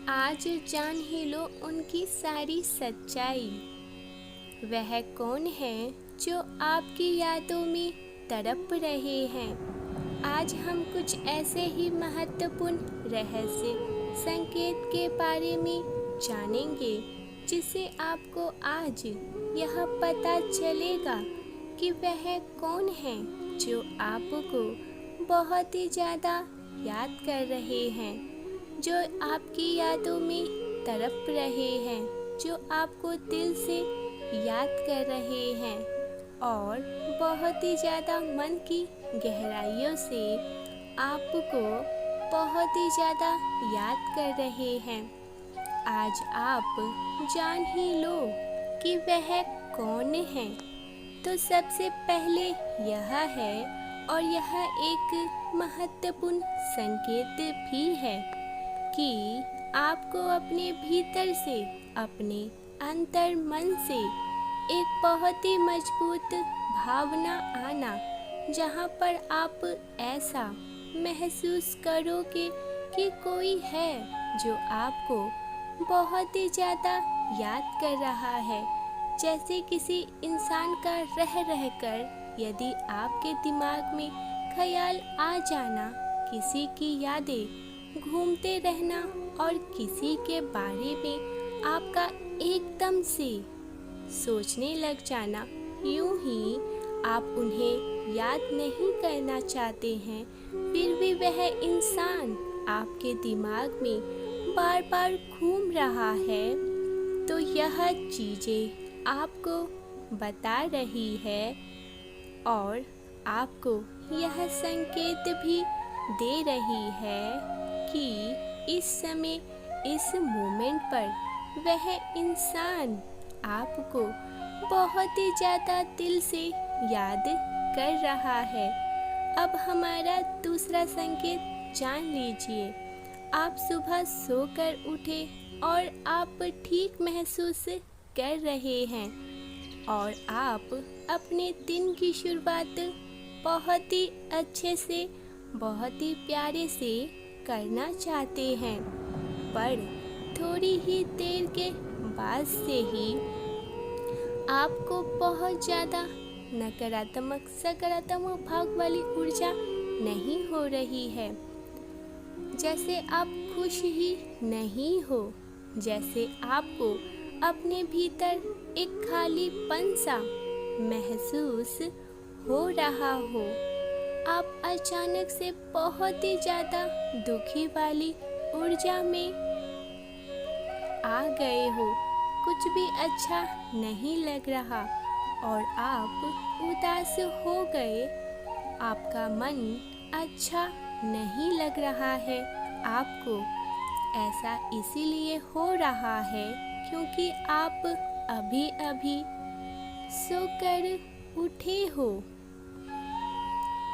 आज जान ही लो उनकी सारी सच्चाई। वह कौन है जो आपकी यादों में तड़प रहे हैं। आज हम कुछ ऐसे ही महत्वपूर्ण रहस्य संकेत के बारे में जानेंगे जिससे आपको आज यह पता चलेगा कि वह कौन है जो आपको बहुत ही ज़्यादा याद कर रहे हैं, जो आपकी यादों में तड़प रहे हैं, जो आपको दिल से याद कर रहे हैं और बहुत ही ज़्यादा मन की गहराइयों से आपको बहुत ही ज़्यादा याद कर रहे हैं। आज आप जान ही लो कि वह कौन है। तो सबसे पहले यह है, और यह एक महत्वपूर्ण संकेत भी है कि आपको अपने भीतर से, अपने अंतर मन से एक बहुत ही मजबूत भावना आना, जहाँ पर आप ऐसा महसूस करोगे कि कोई है जो आपको बहुत ही ज़्यादा याद कर रहा है। जैसे किसी इंसान का रह कर यदि आपके दिमाग में ख्याल आ जाना, किसी की यादें घूमते रहना और किसी के बारे में आपका एकदम से सोचने लग जाना, यूं ही आप उन्हें याद नहीं करना चाहते हैं, फिर भी वह इंसान आपके दिमाग में बार बार घूम रहा है, तो यह चीज़ें आपको बता रही है और आपको यह संकेत भी दे रही है कि इस समय, इस मोमेंट पर वह इंसान आपको बहुत ही ज़्यादा दिल से याद कर रहा है। अब हमारा दूसरा संकेत जान लीजिए। आप सुबह सोकर उठे और आप ठीक महसूस कर रहे हैं और आप अपने दिन की शुरुआत बहुत ही अच्छे से, बहुत ही प्यारे से करना चाहते हैं, पर थोड़ी ही देर के बाद से ही आपको बहुत ज़्यादा नकारात्मक सकारात्मक भाग वाली ऊर्जा नहीं हो रही है। जैसे आप खुश ही नहीं हो, जैसे आपको अपने भीतर एक खालीपन सा महसूस हो रहा हो। आप अचानक से बहुत ही ज़्यादा दुखी वाली ऊर्जा में आ गए हो, कुछ भी अच्छा नहीं लग रहा और आप उदास हो गए। आपका मन अच्छा नहीं लग रहा है। आपको ऐसा इसीलिए हो रहा है क्योंकि आप अभी अभी सोकर उठे हो।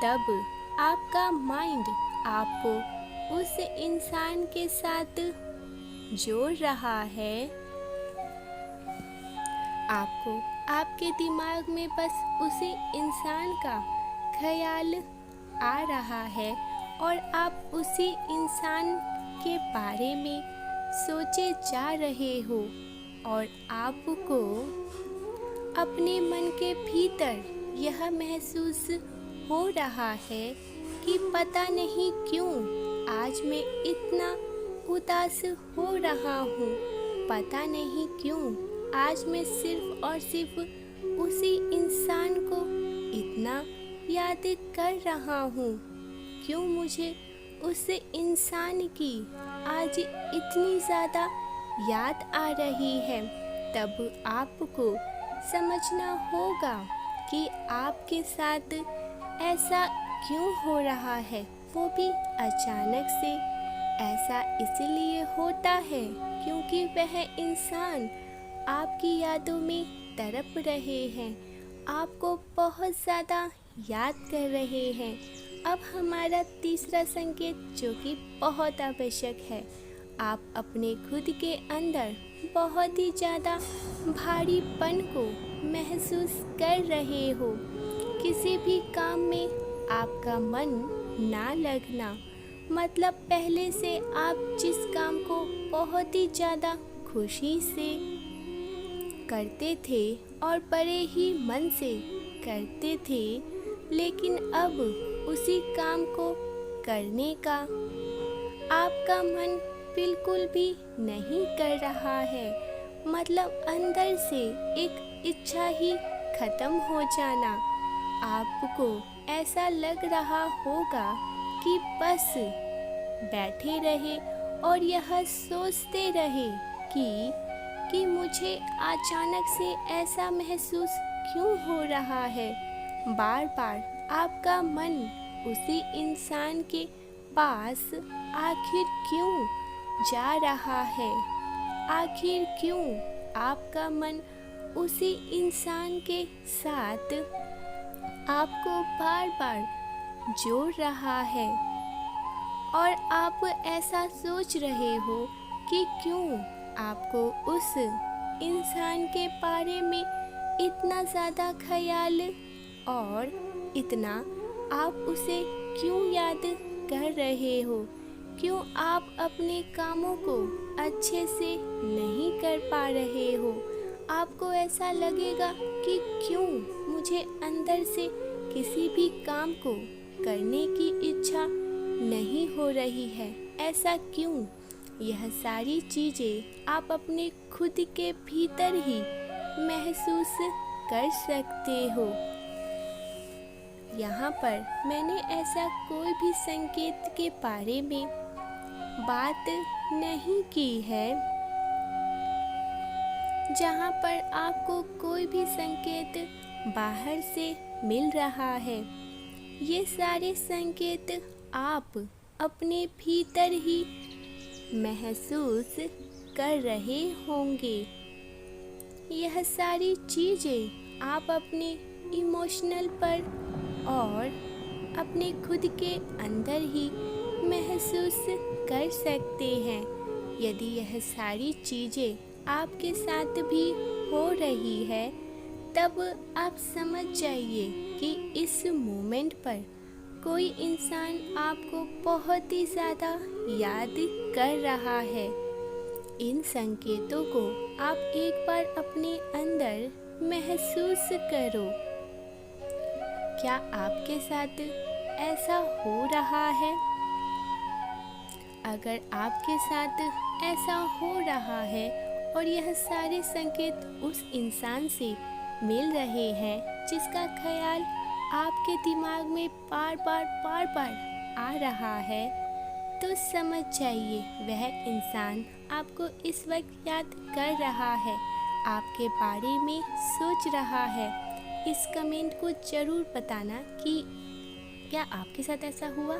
तब आपका माइंड आपको उस इंसान के साथ जोड़ रहा है। आपको आपके दिमाग में बस उसी इंसान का ख्याल आ रहा है और आप उसी इंसान के बारे में सोचे जा रहे हो और आपको अपने मन के भीतर यह महसूस हो रहा है कि पता नहीं क्यों आज मैं इतना उदास हो रहा हूँ, पता नहीं क्यों आज मैं सिर्फ और सिर्फ उसी इंसान को इतना याद कर रहा हूँ, क्यों मुझे उस इंसान की आज इतनी ज़्यादा याद आ रही है। तब आपको समझना होगा कि आपके साथ ऐसा क्यों हो रहा है, वो भी अचानक से। ऐसा इसलिए होता है क्योंकि वह इंसान आपकी यादों में तड़प रहे हैं, आपको बहुत ज़्यादा याद कर रहे हैं। अब हमारा तीसरा संकेत जो कि बहुत आवश्यक है, आप अपने खुद के अंदर बहुत ही ज़्यादा भारीपन को महसूस कर रहे हो। किसी भी काम में आपका मन ना लगना, मतलब पहले से आप जिस काम को बहुत ही ज़्यादा खुशी से करते थे और बड़े ही मन से करते थे, लेकिन अब उसी काम को करने का आपका मन बिल्कुल भी नहीं कर रहा है। मतलब अंदर से एक इच्छा ही खत्म हो जाना। आपको ऐसा लग रहा होगा कि बस बैठे रहे और यह सोचते रहे कि मुझे अचानक से ऐसा महसूस क्यों हो रहा है। बार बार आपका मन उसी इंसान के पास आखिर क्यों जा रहा है? आखिर क्यों आपका मन उसी इंसान के साथ आपको बार बार जोड़ रहा है? और आप ऐसा सोच रहे हो कि क्यों आपको उस इंसान के बारे में इतना ज़्यादा ख्याल और इतना आप उसे क्यों याद कर रहे हो? क्यों आप अपने कामों को अच्छे से नहीं कर पा रहे हो? आपको ऐसा लगेगा कि क्यों मुझे अंदर से किसी भी काम को करने की इच्छा नहीं हो रही है। ऐसा क्यों? यह सारी चीज़ें आप अपने खुद के भीतर ही महसूस कर सकते हो। यहाँ पर मैंने ऐसा कोई भी संकेत के बारे में बात नहीं की है जहाँ पर आपको कोई भी संकेत बाहर से मिल रहा है। ये सारे संकेत आप अपने भीतर ही महसूस कर रहे होंगे। यह सारी चीज़ें आप अपने इमोशनल पर और अपने खुद के अंदर ही महसूस कर सकते हैं। यदि यह सारी चीज़ें आपके साथ भी हो रही है, तब आप समझ जाइए कि इस मोमेंट पर कोई इंसान आपको बहुत ही ज़्यादा याद कर रहा है। इन संकेतों को आप एक बार अपने अंदर महसूस करो। क्या आपके साथ ऐसा हो रहा है? अगर आपके साथ ऐसा हो रहा है और यह सारे संकेत उस इंसान से मिल रहे हैं जिसका ख्याल आपके दिमाग में बार बार आ रहा है, तो समझ जाइए वह इंसान आपको इस वक्त याद कर रहा है, आपके बारे में सोच रहा है। इस कमेंट को ज़रूर बताना कि क्या आपके साथ ऐसा हुआ।